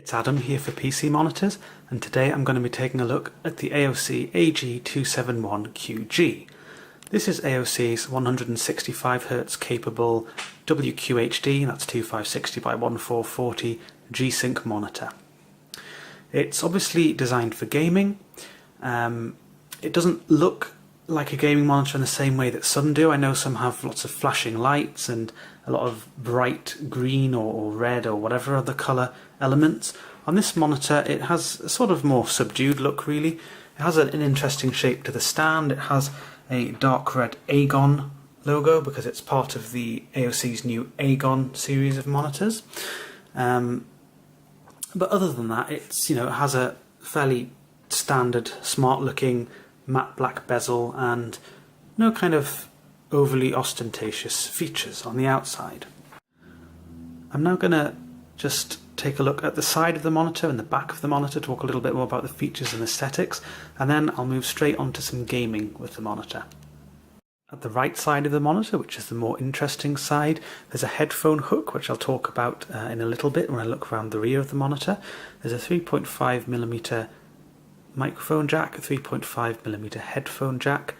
It's Adam here for PC Monitors, and today I'm going to be taking a look at the AOC AG271QG. This is AOC's 165Hz capable WQHD, that's 2560 by 1440 G-Sync monitor. It's obviously designed for gaming. It doesn't look like a gaming monitor in the same way that some do. I know some have lots of flashing lights and a lot of bright green or red or whatever other colour elements. On this monitor it has a sort of more subdued look really. It has an interesting shape to the stand. It has a dark red AGON logo because it's part of the AOC's new AGON series of monitors. But other than that, it has a fairly standard, smart looking matte black bezel and no kind of overly ostentatious features on the outside. I'm now going to just take a look at the side of the monitor and the back of the monitor, talk a little bit more about the features and aesthetics, and then I'll move straight on to some gaming with the monitor. At the right side of the monitor, which is the more interesting side, there's a headphone hook, which I'll talk about in a little bit when I look around the rear of the monitor. There's a 3.5mm microphone jack, a 3.5mm headphone jack,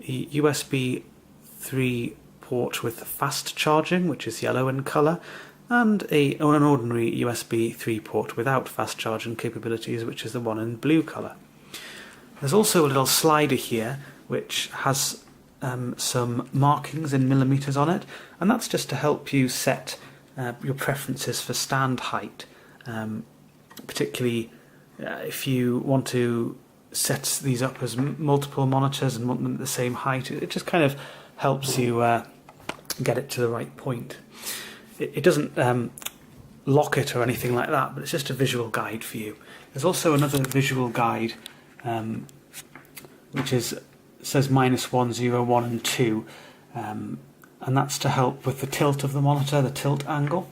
a USB 3 port with fast charging, which is yellow in colour, and an ordinary USB 3 port without fast charging capabilities, which is the one in blue colour. There's also a little slider here which has some markings in millimetres on it, and that's just to help you set your preferences for stand height, particularly if you want to set these up as multiple monitors and want them at the same height. It just kind of helps you get it to the right point. It doesn't lock it or anything like that, but it's just a visual guide for you. There's also another visual guide which says -1, 0, 1 and 2, and that's to help with the tilt of the monitor, the tilt angle.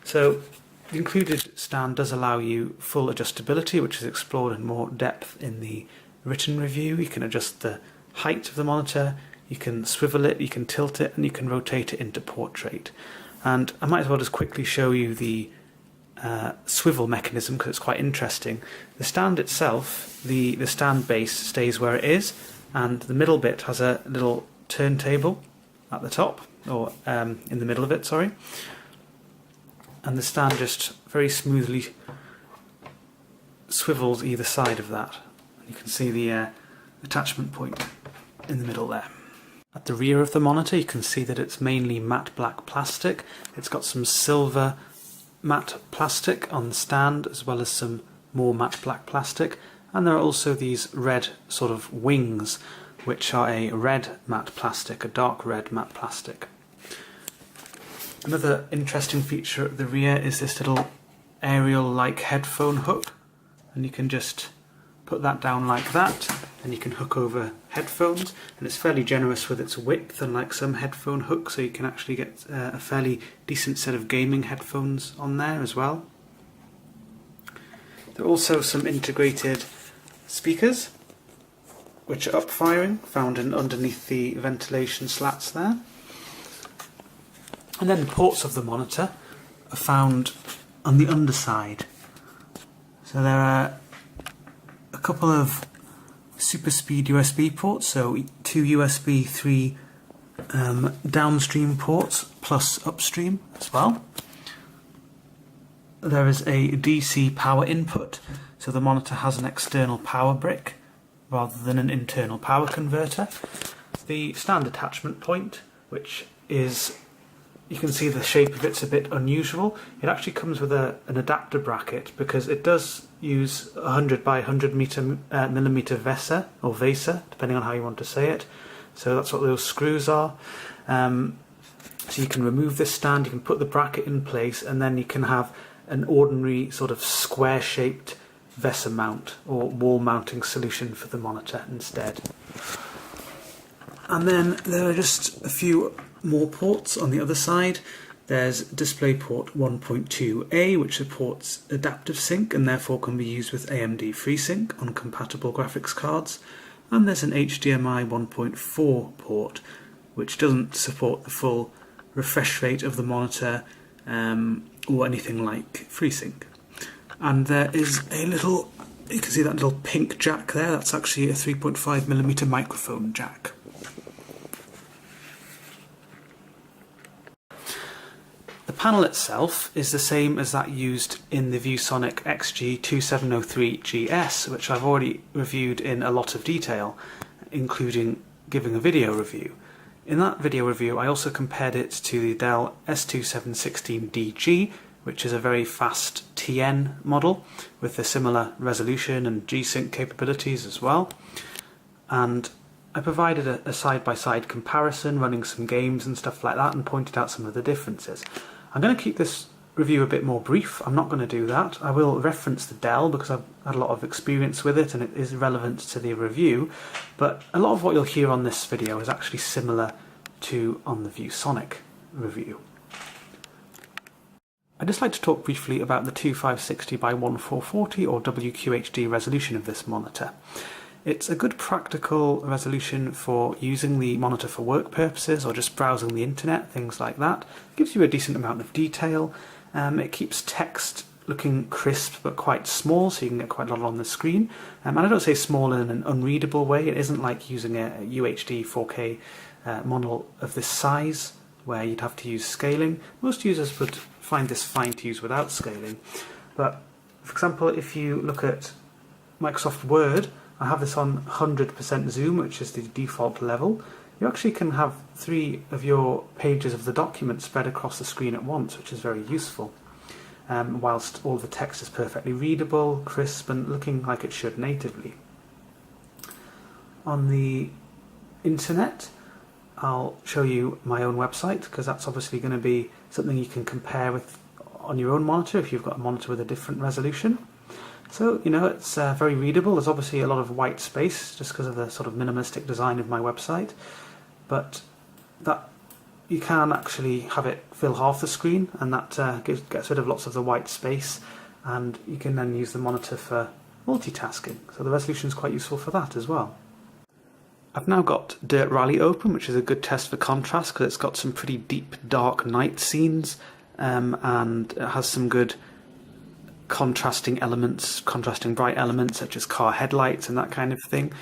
So the included stand does allow you full adjustability, which is explored in more depth in the written review. You can adjust the height of the monitor, you can swivel it, you can tilt it, and you can rotate it into portrait. And I might as well just quickly show you the swivel mechanism because it's quite interesting. The stand itself, the stand base stays where it is, and the middle bit has a little turntable at the top, or in the middle of it, sorry. And the stand just very smoothly swivels either side of that. You can see the attachment point in the middle there. At the rear of the monitor you can see that it's mainly matte black plastic. It's got some silver matte plastic on the stand as well as some more matte black plastic, and there are also these red sort of wings which are a red matte plastic, a dark red matte plastic. Another interesting feature at the rear is this little aerial-like headphone hook, and you can just put that down like that and you can hook over headphones, and it's fairly generous with its width, unlike some headphone hooks, so you can actually get a fairly decent set of gaming headphones on there as well. There are also some integrated speakers which are up-firing, found underneath the ventilation slats there. And then the ports of the monitor are found on the underside. So there are a couple of super speed USB ports, so 2 USB 3 downstream ports plus upstream as well. There is a DC power input, so the monitor has an external power brick rather than an internal power converter. The stand attachment point, which is, you can see the shape of it's a bit unusual. It actually comes with an adapter bracket because it does use 100 by 100 millimeter VESA, or VESA, depending on how you want to say it. So that's what those screws are. So you can remove this stand, you can put the bracket in place, and then you can have an ordinary sort of square-shaped VESA mount or wall mounting solution for the monitor instead. And then there are just a few more ports on the other side. There's DisplayPort 1.2a, which supports adaptive sync and therefore can be used with AMD FreeSync on compatible graphics cards. And there's an HDMI 1.4 port, which doesn't support the full refresh rate of the monitor or anything like FreeSync. And there is a little, you can see that little pink jack there, that's actually a 3.5mm microphone jack. The panel itself is the same as that used in the ViewSonic AGON AG271QG, which I've already reviewed in a lot of detail, including giving a video review. In that video review I also compared it to the Dell S2716DG, which is a very fast TN model with a similar resolution and G-Sync capabilities as well. And I provided a side-by-side comparison, running some games and stuff like that, and pointed out some of the differences. I'm going to keep this review a bit more brief. I'm not going to do that. I will reference the Dell because I've had a lot of experience with it and it is relevant to the review, but a lot of what you'll hear on this video is actually similar to on the ViewSonic review. I'd just like to talk briefly about the 2560x1440 or WQHD resolution of this monitor. It's a good practical resolution for using the monitor for work purposes or just browsing the internet, things like that. It gives you a decent amount of detail. It keeps text looking crisp but quite small, so you can get quite a lot on the screen. And I don't say small in an unreadable way. It isn't like using a UHD 4K model of this size where you'd have to use scaling. Most users would find this fine to use without scaling. But for example, if you look at Microsoft Word, I have this on 100% zoom, which is the default level. You actually can have 3 of your pages of the document spread across the screen at once, which is very useful, whilst all the text is perfectly readable, crisp, and looking like it should natively. On the internet, I'll show you my own website, because that's obviously going to be something you can compare with on your own monitor if you've got a monitor with a different resolution. So, you know, it's very readable. There's obviously a lot of white space just because of the sort of minimalistic design of my website, but that you can actually have it fill half the screen, and that gets rid of lots of the white space, and you can then use the monitor for multitasking. So the resolution is quite useful for that as well. I've now got Dirt Rally open, which is a good test for contrast because it's got some pretty deep, dark night scenes, and it has some good contrasting elements, contrasting bright elements such as car headlights and that kind of thing.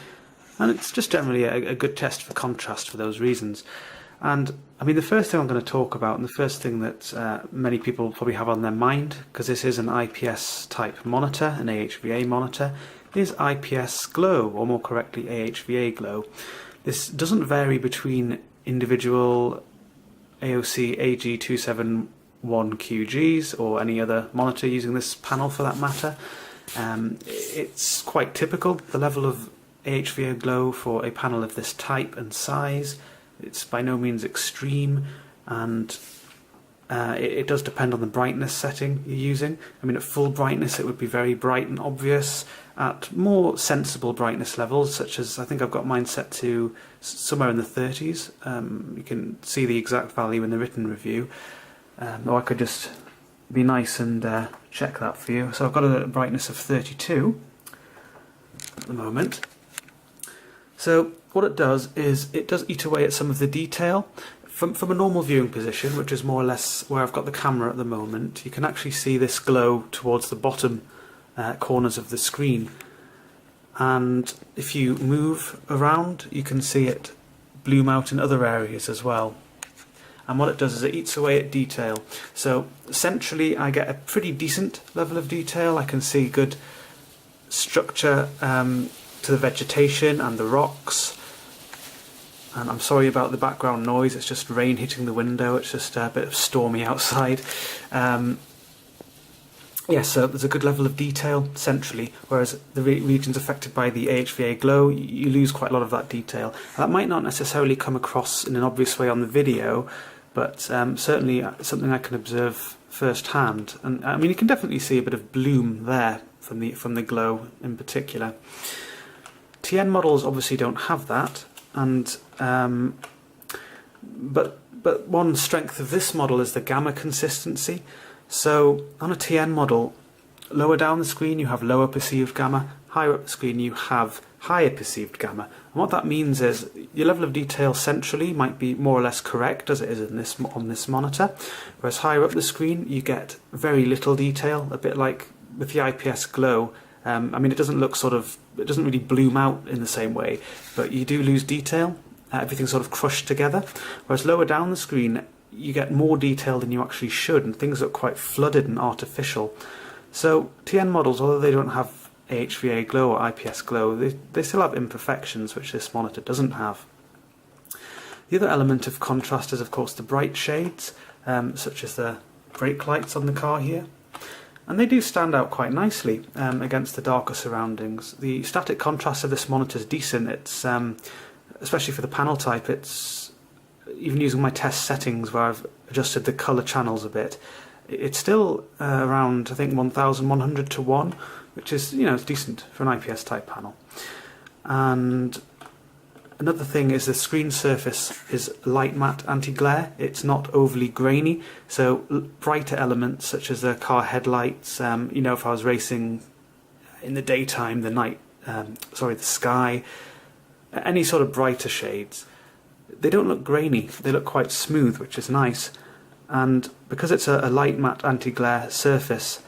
And it's just generally a good test for contrast for those reasons. And I mean, the first thing I'm going to talk about, and the first thing that many people probably have on their mind, because this is an IPS type monitor, an AHVA monitor, is IPS glow, or more correctly AHVA glow. This doesn't vary between individual AOC AG271QGs or any other monitor using this panel for that matter. It's quite typical, the level of AHVA glow for a panel of this type and size. It's by no means extreme, and it does depend on the brightness setting you're using. I mean, at full brightness it would be very bright and obvious. At more sensible brightness levels, such as I think I've got mine set to somewhere in the 30s, you can see the exact value in the written review, or I could just be nice and check that for you. So I've got a brightness of 32 at the moment. So what it does is it does eat away at some of the detail. From a normal viewing position, which is more or less where I've got the camera at the moment, you can actually see this glow towards the bottom corners of the screen. And if you move around, you can see it bloom out in other areas as well. And what it does is it eats away at detail. So centrally I get a pretty decent level of detail. I can see good structure to the vegetation and the rocks. And I'm sorry about the background noise, it's just rain hitting the window, it's just a bit stormy outside. Yes, so there's a good level of detail centrally, whereas the regions affected by the AHVA glow, you lose quite a lot of that detail. That might not necessarily come across in an obvious way on the video, but certainly something I can observe firsthand. And I mean, you can definitely see a bit of bloom there from the glow in particular. TN models obviously don't have that, and but one strength of this model is the gamma consistency. So on a TN model, lower down the screen you have lower perceived gamma, higher up the screen you have higher perceived gamma. And what that means is your level of detail centrally might be more or less correct as it is on this monitor, whereas higher up the screen you get very little detail, a bit like with the IPS glow, I mean, it doesn't really bloom out in the same way, but you do lose detail. Everything's sort of crushed together. Whereas lower down the screen, you get more detail than you actually should, and things look quite flooded and artificial. So TN models, although they don't have AHVA glow or IPS glow, they still have imperfections which this monitor doesn't have. The other element of contrast is, of course, the bright shades, such as the brake lights on the car here. And they do stand out quite nicely against the darker surroundings. The static contrast of this monitor is decent. It's especially for the panel type, it's even using my test settings where I've adjusted the colour channels a bit. It's still around, I think, 1100 to 1, which is, it's decent for an IPS type panel. And another thing is the screen surface is light matte anti-glare. It's not overly grainy, so brighter elements such as the car headlights, if I was racing in the daytime, the sky, any sort of brighter shades, they don't look grainy, they look quite smooth, which is nice. And because it's a light matte anti-glare surface,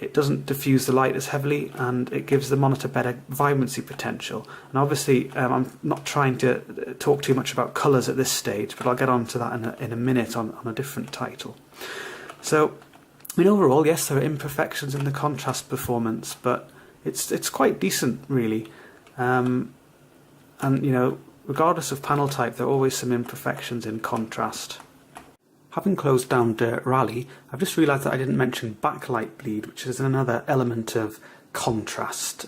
it doesn't diffuse the light as heavily, and it gives the monitor better vibrancy potential. And obviously, I'm not trying to talk too much about colours at this stage, but I'll get on to that in a minute on a different title. So, I mean, overall, yes, there are imperfections in the contrast performance, but it's quite decent, really. And, regardless of panel type, there are always some imperfections in contrast. Having closed down Dirt Rally, I've just realised that I didn't mention Backlight Bleed, which is another element of contrast.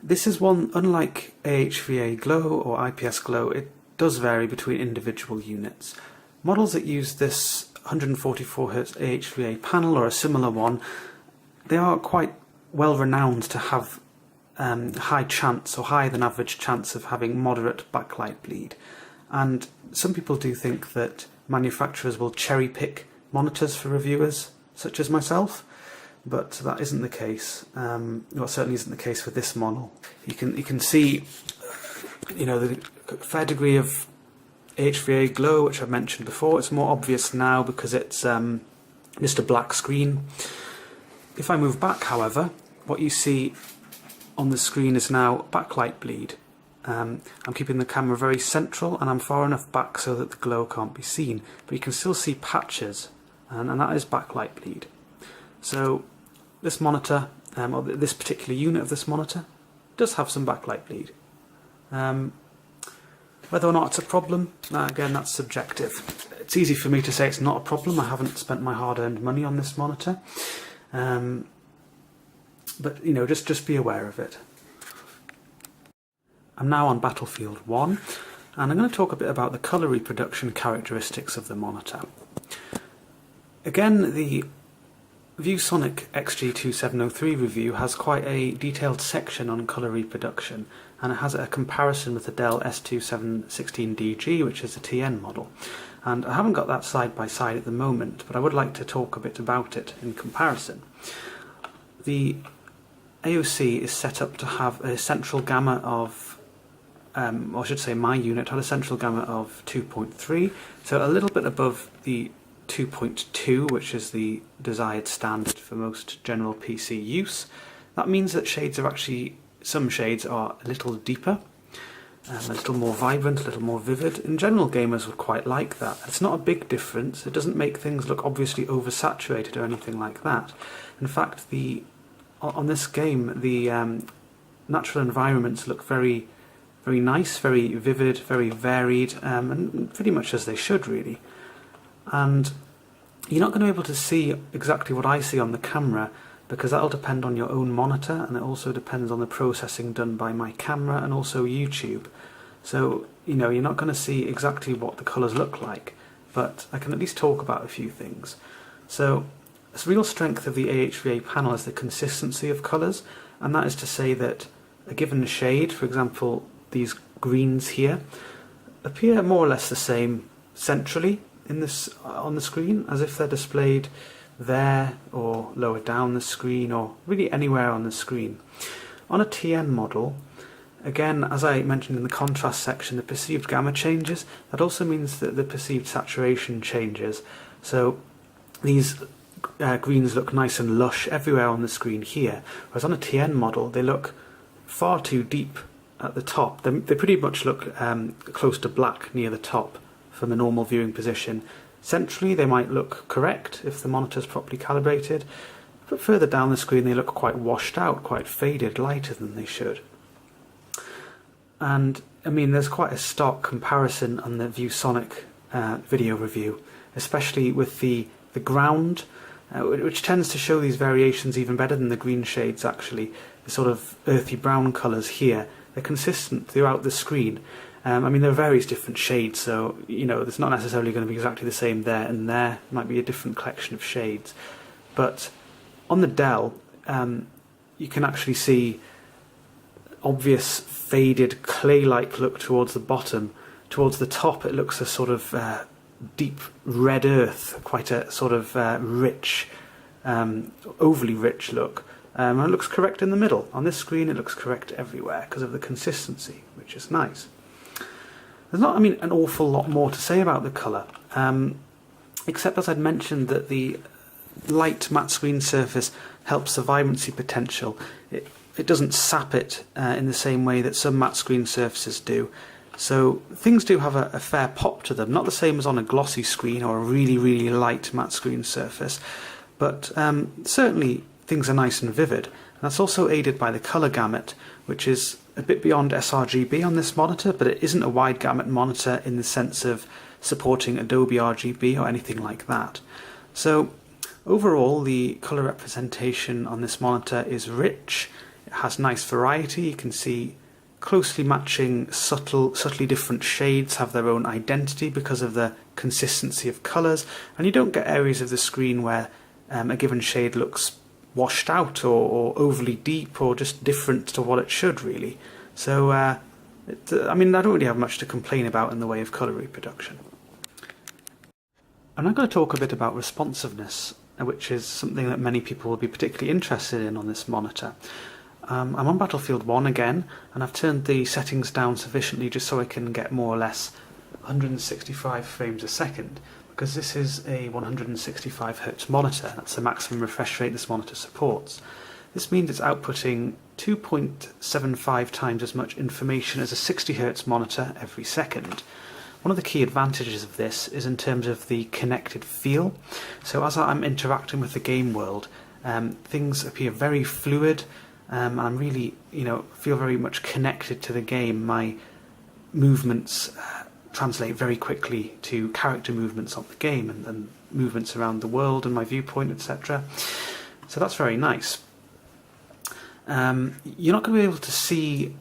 This is one, unlike AHVA glow or IPS glow, it does vary between individual units. Models that use this 144Hz AHVA panel or a similar one, they are quite well renowned to have high chance or higher than average chance of having moderate backlight bleed. And some people do think that manufacturers will cherry pick monitors for reviewers such as myself, but that isn't the case. Well, certainly isn't the case with this model. You can see, the fair degree of AHVA glow, which I've mentioned before. It's more obvious now because it's just a black screen. If I move back, however, what you see on the screen is now backlight bleed. I'm keeping the camera very central, and I'm far enough back so that the glow can't be seen, but you can still see patches, and that is backlight bleed. So this monitor, or this particular unit of this monitor, does have some backlight bleed. Whether or not it's a problem, again, that's subjective. It's easy for me to say it's not a problem. I haven't spent my hard-earned money on this monitor, but just be aware of it. I'm now on Battlefield 1, and I'm going to talk a bit about the colour reproduction characteristics of the monitor. Again, the ViewSonic XG2703 review has quite a detailed section on colour reproduction, and it has a comparison with the Dell S2716DG, which is a TN model. And I haven't got that side by side at the moment, but I would like to talk a bit about it in comparison. The AOC is set up to have a central gamma of or I should say my unit had a central gamma of 2.3, so a little bit above the 2.2, which is the desired standard for most general PC use. That means that some shades are a little deeper, a little more vibrant, a little more vivid. In general, gamers would quite like that. It's not a big difference. It doesn't make things look obviously oversaturated or anything like that. In fact, on this game, the natural environments look very nice, very vivid, very varied, and pretty much as they should, really. And you're not going to be able to see exactly what I see on the camera, because that'll depend on your own monitor, and it also depends on the processing done by my camera and also YouTube. So, you're not going to see exactly what the colours look like, but I can at least talk about a few things. So, the real strength of the AHVA panel is the consistency of colours, and that is to say that a given shade, for example, these greens here, appear more or less the same centrally on the screen, as if they're displayed there or lower down the screen, or really anywhere on the screen. On a TN model, again, as I mentioned in the contrast section, the perceived gamma changes. That also means that the perceived saturation changes. So these greens look nice and lush everywhere on the screen here, whereas on a TN model they look far too deep at the top. They pretty much look close to black near the top from a normal viewing position. Centrally they might look correct if the monitor is properly calibrated, but further down the screen they look quite washed out, quite faded, lighter than they should. And I mean, there's quite a stark comparison on the ViewSonic video review, especially with the ground, which tends to show these variations even better than the green shades actually. The sort of earthy brown colours here, they're consistent throughout the screen. I mean, there are various different shades, so you know, there's not necessarily going to be exactly the same there and there. It might be a different collection of shades. But on the Dell, you can actually see obvious faded clay-like look towards the bottom. Towards the top it looks a sort of deep red earth, quite a sort of rich, overly rich look. And it looks correct in the middle. On this screen it looks correct everywhere because of the consistency, which is nice. There's not, I mean, an awful lot more to say about the colour, except as I'd mentioned that the light matte screen surface helps the vibrancy potential. It doesn't sap it in the same way that some matte screen surfaces do. So things do have a fair pop to them, not the same as on a glossy screen or a really, really light matte screen surface, but certainly things are nice and vivid. And that's also aided by the colour gamut, which is a bit beyond sRGB on this monitor, but it isn't a wide gamut monitor in the sense of supporting Adobe RGB or anything like that. So overall, the colour representation on this monitor is rich. It has nice variety. You can see closely matching, subtly different shades have their own identity because of the consistency of colours, and you don't get areas of the screen where a given shade looks washed out or overly deep or just different to what it should really. So I mean, I don't really have much to complain about in the way of colour reproduction. I'm now going to talk a bit about responsiveness, which is something that many people will be particularly interested in on this monitor. I'm on Battlefield 1 again, and I've turned the settings down sufficiently just so I can get more or less 165 frames a second, because this is a 165 Hz monitor. That's the maximum refresh rate this monitor supports. This means it's outputting 2.75 times as much information as a 60 Hz monitor every second. One of the key advantages of this is in terms of the connected feel. So as I'm interacting with the game world, things appear very fluid, and I'm really, feel very much connected to the game. My movements translate very quickly to character movements on the game and movements around the world and my viewpoint, etc. So that's very nice. You're not going to be able to see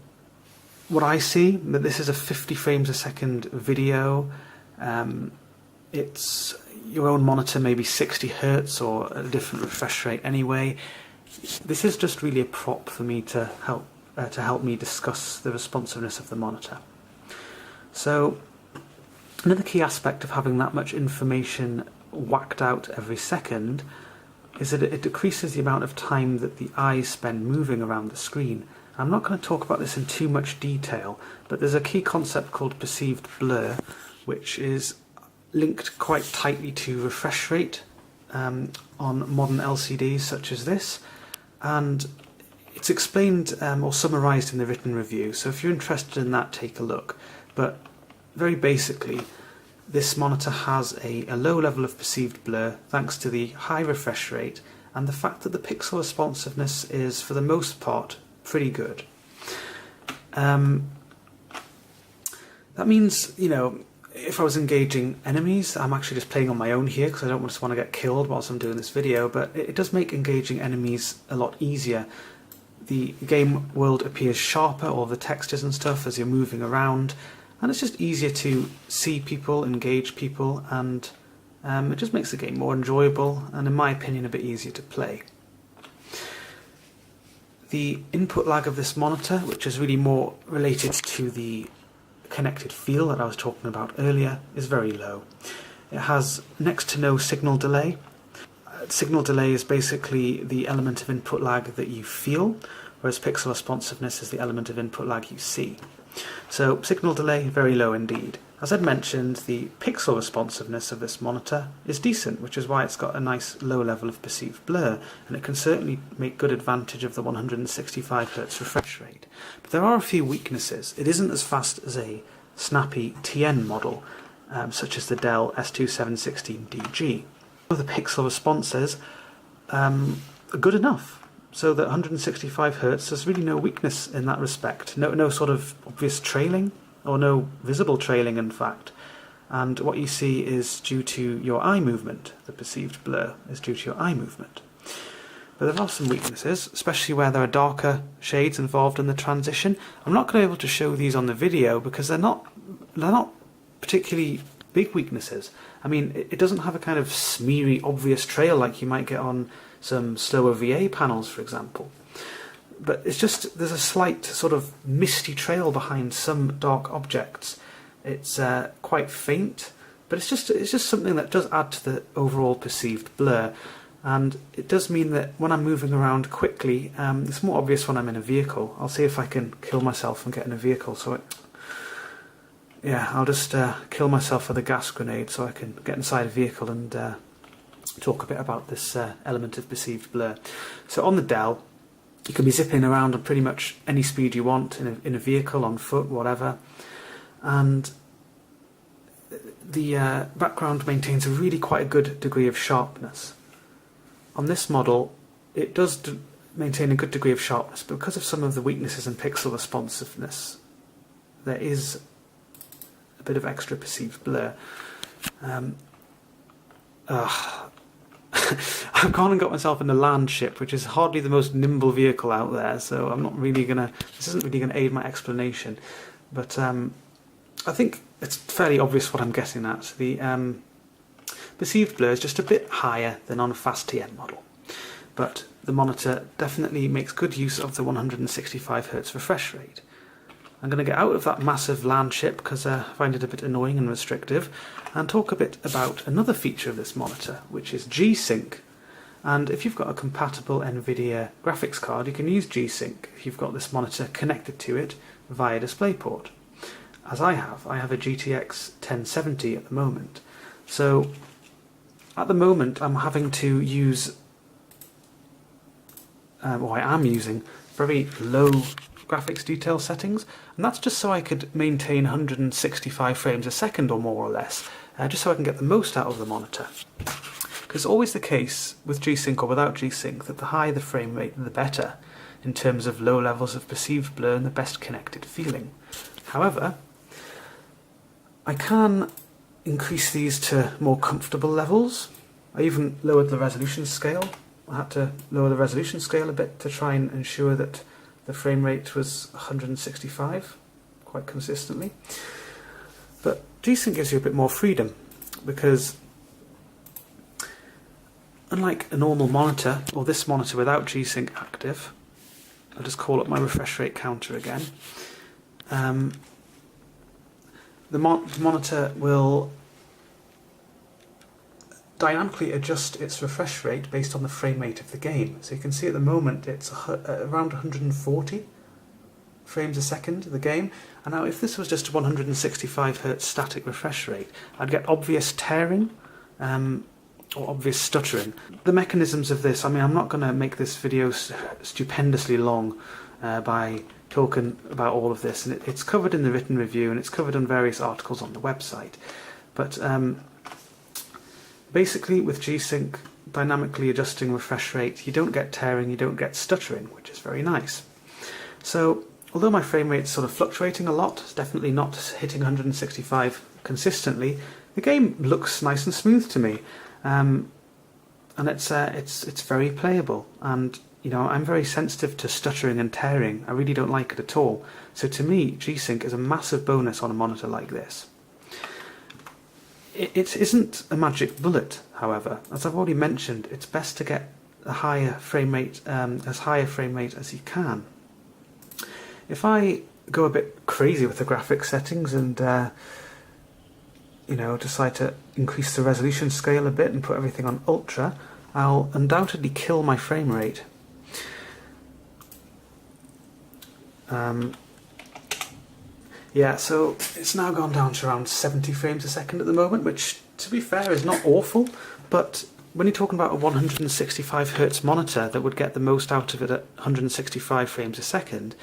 what I see, but this is a 50 frames a second video. It's your own monitor, maybe 60 Hz or a different refresh rate anyway. This is just really a prop for me to help me discuss the responsiveness of the monitor. So another key aspect of having that much information whacked out every second is that it decreases the amount of time that the eyes spend moving around the screen. I'm not going to talk about this in too much detail, but there's a key concept called perceived blur, which is linked quite tightly to refresh rate on modern LCDs such as this, and it's explained or summarised in the written review, so if you're interested in that, take a look. But very basically, this monitor has a low level of perceived blur thanks to the high refresh rate and the fact that the pixel responsiveness is, for the most part, pretty good. That means, if I was engaging enemies, I'm actually just playing on my own here because I don't just want to get killed whilst I'm doing this video, but it does make engaging enemies a lot easier. The game world appears sharper, all the textures and stuff as you're moving around, and it's just easier to see people, engage people, and it just makes the game more enjoyable and, in my opinion, a bit easier to play. The input lag of this monitor, which is really more related to the connected feel that I was talking about earlier, is very low. It has next to no signal delay. Signal delay is basically the element of input lag that you feel, whereas pixel responsiveness is the element of input lag you see. So signal delay, very low indeed. As I'd mentioned, the pixel responsiveness of this monitor is decent, which is why it's got a nice low level of perceived blur, and it can certainly make good advantage of the 165Hz refresh rate. But there are a few weaknesses. It isn't as fast as a snappy TN model, such as the Dell S2716DG. The pixel responses are good enough, so that 165Hz, there's really no weakness in that respect. No sort of obvious trailing, or no visible trailing in fact. And what you see is due to your eye movement. The perceived blur is due to your eye movement. But there are some weaknesses, especially where there are darker shades involved in the transition. I'm not going to be able to show these on the video because they're not particularly big weaknesses. I mean, it doesn't have a kind of smeary, obvious trail like you might get on some slower VA panels, for example. But it's just, there's a slight sort of misty trail behind some dark objects. It's quite faint, but it's just something that does add to the overall perceived blur. And it does mean that when I'm moving around quickly, it's more obvious when I'm in a vehicle. I'll see if I can kill myself and get in a vehicle. Yeah, I'll just kill myself with a gas grenade so I can get inside a vehicle and talk a bit about this element of perceived blur. So on the Dell, you can be zipping around at pretty much any speed you want in a vehicle, on foot, whatever. And the background maintains a really quite a good degree of sharpness. On this model, it does maintain a good degree of sharpness, but because of some of the weaknesses in pixel responsiveness, there is a bit of extra perceived blur. I've gone and got myself in a land ship, which is hardly the most nimble vehicle out there, so I'm not really this isn't really gonna aid my explanation. But I think it's fairly obvious what I'm getting at. The perceived blur is just a bit higher than on a fast TN model, but the monitor definitely makes good use of the 165Hz refresh rate. I'm going to get out of that massive land ship because I find it a bit annoying and restrictive, and talk a bit about another feature of this monitor, which is G-Sync. And if you've got a compatible NVIDIA graphics card, you can use G-Sync if you've got this monitor connected to it via DisplayPort. As I have a GTX 1070 at the moment. So at the moment I'm having to use, I am using very low graphics detail settings, and that's just so I could maintain 165 frames a second or more or less, just so I can get the most out of the monitor. Because it's always the case with G-Sync or without G-Sync that the higher the frame rate, the better, in terms of low levels of perceived blur and the best connected feeling. However, I can increase these to more comfortable levels. I even lowered the resolution scale. I had to lower the resolution scale a bit to try and ensure that the frame rate was 165 quite consistently. But G-Sync gives you a bit more freedom because unlike a normal monitor, or this monitor without G-Sync active, I'll just call up my refresh rate counter again. The monitor will dynamically adjust its refresh rate based on the frame rate of the game. So you can see at the moment it's around 140 frames a second, the game. And now if this was just a 165Hz static refresh rate, I'd get obvious tearing or obvious stuttering. The mechanisms of this, I mean, I'm not going to make this video stupendously long by talking about all of this, and it's covered in the written review and it's covered on various articles on the website. But basically with G-Sync dynamically adjusting refresh rate, you don't get tearing, you don't get stuttering, which is very nice. So although my frame rate's sort of fluctuating a lot, it's definitely not hitting 165 consistently, the game looks nice and smooth to me. And it's very playable, and you know, I'm very sensitive to stuttering and tearing. I really don't like it at all. So to me, G-Sync is a massive bonus on a monitor like this. It isn't a magic bullet, however. As I've already mentioned, it's best to get a higher frame rate, as high a frame rate as you can. If I go a bit crazy with the graphics settings and you know, decide to increase the resolution scale a bit and put everything on ultra, I'll undoubtedly kill my frame rate. Yeah, so it's now gone down to around 70 frames a second at the moment, which, to be fair, is not awful, but when you're talking about a 165Hz monitor that would get the most out of it at 165 frames a second,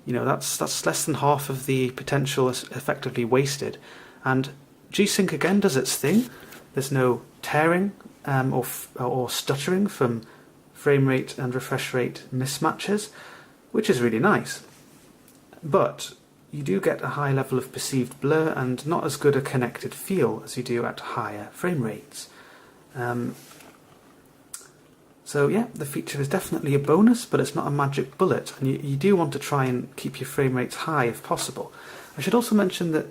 you know, that's less than half of the potential is effectively wasted. And G-Sync again does its thing. There's no tearing or stuttering from frame rate and refresh rate mismatches, which is really nice. But you do get a high level of perceived blur and not as good a connected feel as you do at higher frame rates. So yeah, the feature is definitely a bonus, but it's not a magic bullet, and you do want to try and keep your frame rates high if possible. I should also mention that,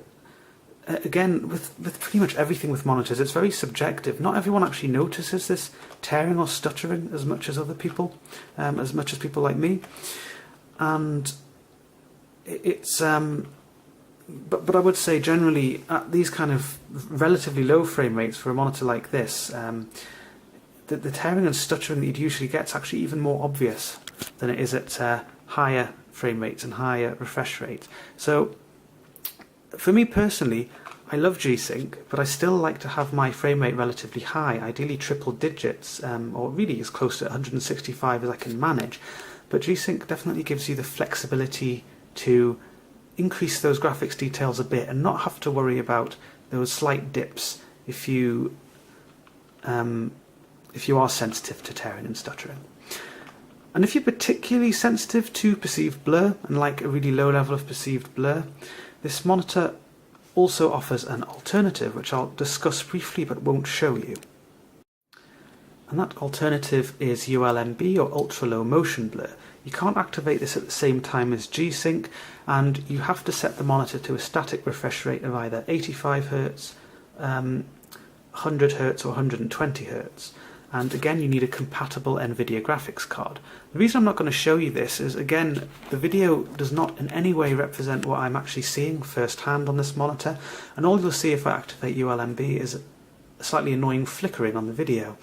again, with pretty much everything with monitors, it's very subjective. Not everyone actually notices this tearing or stuttering as much as other people, as much as people like me. And it's but I would say generally at these kind of relatively low frame rates for a monitor like this, the tearing and stuttering that you'd usually get is actually even more obvious than it is at higher frame rates and higher refresh rates. So for me personally, I love G-Sync, but I still like to have my frame rate relatively high, ideally triple digits, or really as close to 165 as I can manage. But G-Sync definitely gives you the flexibility to increase those graphics details a bit and not have to worry about those slight dips if you are sensitive to tearing and stuttering. And if you're particularly sensitive to perceived blur and like a really low level of perceived blur, this monitor also offers an alternative, which I'll discuss briefly but won't show you. And that alternative is ULMB, or ultra low motion blur. You can't activate this at the same time as G-Sync, and you have to set the monitor to a static refresh rate of either 85Hz, 100Hz or 120Hz. And again, you need a compatible NVIDIA graphics card. The reason I'm not going to show you this is, again, the video does not in any way represent what I'm actually seeing firsthand on this monitor, and all you'll see if I activate ULMB is a slightly annoying flickering on the video.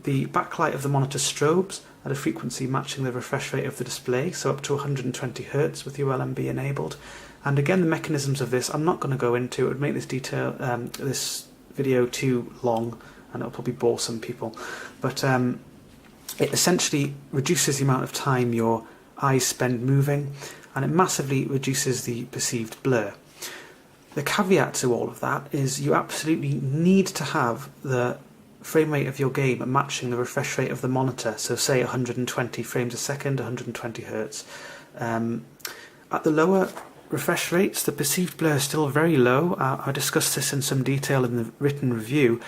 The backlight of the monitor strobes at a frequency matching the refresh rate of the display, so up to 120Hz with ULMB enabled. And again, the mechanisms of this I'm not going to go into. It would make this video too long, and it'll probably bore some people. But it essentially reduces the amount of time your eyes spend moving, and it massively reduces the perceived blur. The caveat to all of that is you absolutely need to have the frame rate of your game matching the refresh rate of the monitor, so say 120 frames a second, 120Hz. At the lower refresh rates, the perceived blur is still very low. I discussed this in some detail in the written review,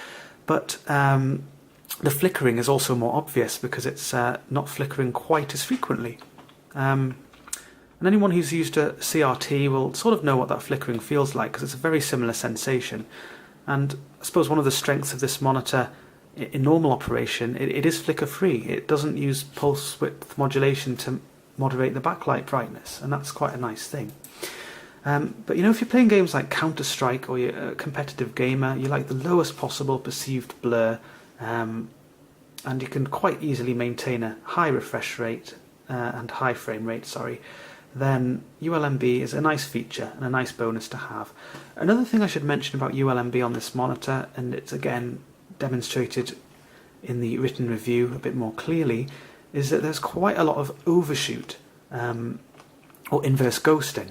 but the flickering is also more obvious because it's not flickering quite as frequently. And anyone who's used a CRT will sort of know what that flickering feels like, because it's a very similar sensation. And I suppose one of the strengths of this monitor in normal operation, it is flicker free. It doesn't use pulse width modulation to moderate the backlight brightness, and that's quite a nice thing. But you know, if you're playing games like Counter-Strike, or you're a competitive gamer, you like the lowest possible perceived blur, and you can quite easily maintain a high refresh rate and high frame rate, then ULMB is a nice feature and a nice bonus to have. Another thing I should mention about ULMB on this monitor, and it's again demonstrated in the written review a bit more clearly, is that there's quite a lot of overshoot or inverse ghosting.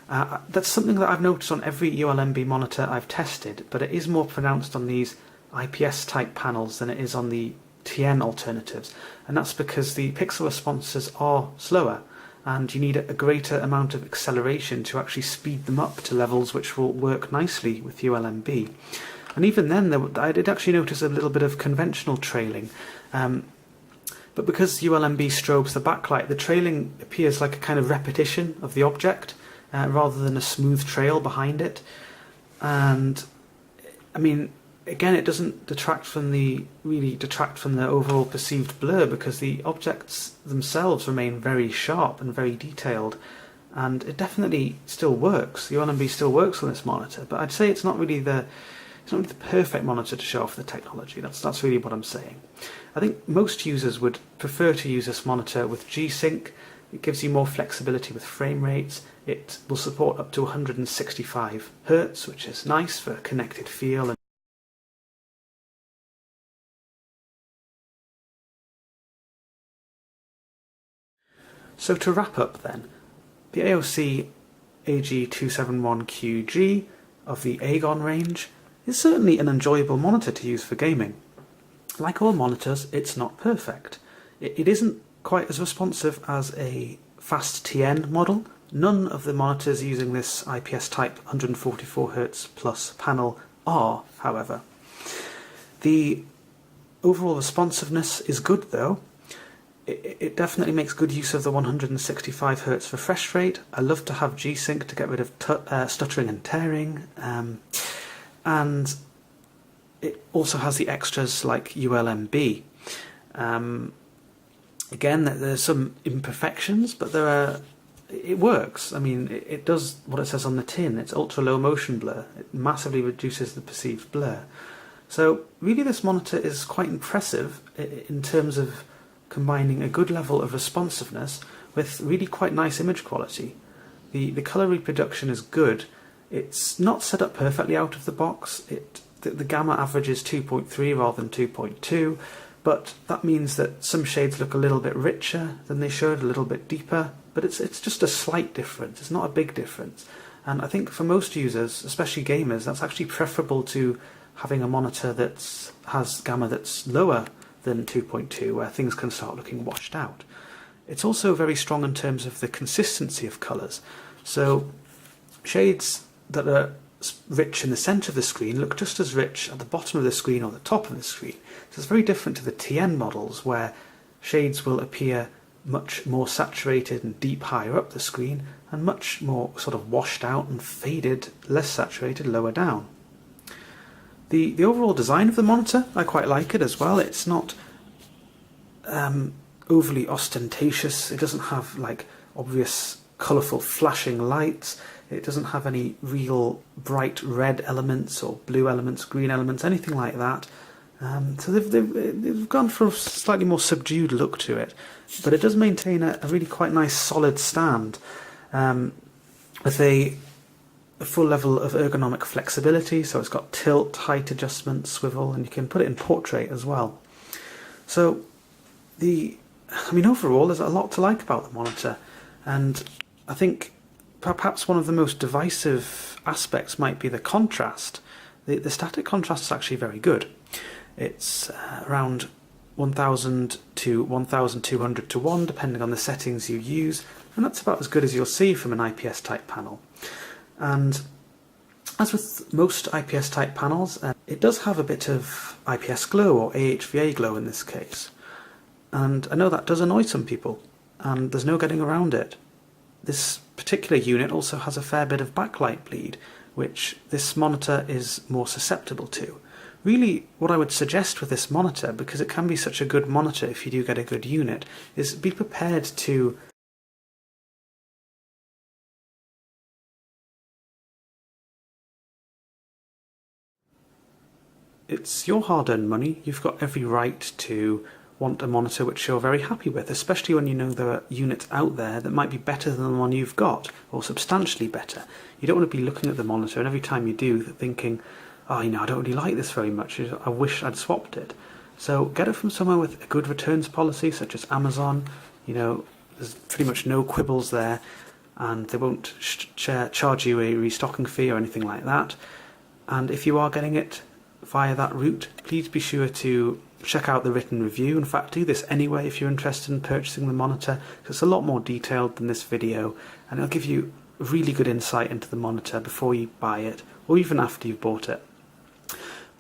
That's something that I've noticed on every ULMB monitor I've tested, but it is more pronounced on these IPS type panels than it is on the TN alternatives, and that's because the pixel responses are slower and you need a greater amount of acceleration to actually speed them up to levels which will work nicely with ULMB. And even then, I did actually notice a little bit of conventional trailing, but because ULMB strobes the backlight, the trailing appears like a kind of repetition of the object rather than a smooth trail behind it. And I mean, again, it doesn't detract from the overall perceived blur, because the objects themselves remain very sharp and very detailed, and it definitely still works. ULMB still works on this monitor, but I'd say it's not really the perfect monitor to show off the technology. That's really what I'm saying. I think most users would prefer to use this monitor with G-Sync, It gives you more flexibility with frame rates. It will support up to 165 Hz, which is nice for a connected feel. So to wrap up then, the AOC AG271QG of the AGON range is certainly an enjoyable monitor to use for gaming. Like all monitors, it's not perfect. It isn't quite as responsive as a fast TN model. None of the monitors using this IPS type 144Hz plus panel are, however. The overall responsiveness is good though. It definitely makes good use of the 165Hz refresh rate. I love to have G-Sync to get rid of stuttering and tearing. And it also has the extras like ULMB. Again, there's some imperfections, but it works. I mean, it does what it says on the tin. It's ultra low motion blur. It massively reduces the perceived blur. So really this monitor is quite impressive in terms of combining a good level of responsiveness with really quite nice image quality. The colour reproduction is good. It's not set up perfectly out of the box. The gamma average is 2.3 rather than 2.2, but that means that some shades look a little bit richer than they should, a little bit deeper, but it's just a slight difference. It's not a big difference. And I think for most users, especially gamers, that's actually preferable to having a monitor that has gamma that's lower than 2.2, where things can start looking washed out. It's also very strong in terms of the consistency of colours. So shades that are rich in the centre of the screen look just as rich at the bottom of the screen or the top of the screen. So it's very different to the TN models, where shades will appear much more saturated and deep higher up the screen, and much more sort of washed out and faded, less saturated, lower down. The overall design of the monitor, I quite like it as well. It's not overly ostentatious. It doesn't have like obvious colourful flashing lights. It doesn't have any real bright red elements or blue elements, green elements, anything like that. So they've gone for a slightly more subdued look to it, but it does maintain a really quite nice solid stand with a full level of ergonomic flexibility. So it's got tilt, height adjustment, swivel, and you can put it in portrait as well. So overall there's a lot to like about the monitor, and I think perhaps one of the most divisive aspects might be the contrast. The static contrast is actually very good. It's around 1000 to 1200 to 1 depending on the settings you use, and that's about as good as you'll see from an IPS type panel. And as with most IPS type panels, it does have a bit of IPS glow, or AHVA glow in this case. And I know that does annoy some people, and there's no getting around it. This particular unit also has a fair bit of backlight bleed, which this monitor is more susceptible to. Really, what I would suggest with this monitor, because it can be such a good monitor if you do get a good unit, is be prepared to it's your hard-earned money. You've got every right to want a monitor which you're very happy with, especially when you know there are units out there that might be better than the one you've got, or substantially better. You don't want to be looking at the monitor and every time you do thinking, oh, I don't really like this very much, I wish I'd swapped it. So get it from somewhere with a good returns policy, such as Amazon. There's pretty much no quibbles there, and they won't charge you a restocking fee or anything like that. And if you are getting it via that route, please be sure to check out the written review. In fact, do this anyway if you're interested in purchasing the monitor, because it's a lot more detailed than this video, and it'll give you really good insight into the monitor before you buy it, or even after you've bought it.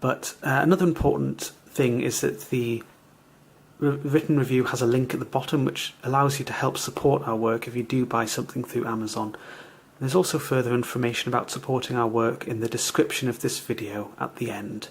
But another important thing is that the written review has a link at the bottom which allows you to help support our work if you do buy something through Amazon. There's also further information about supporting our work in the description of this video at the end.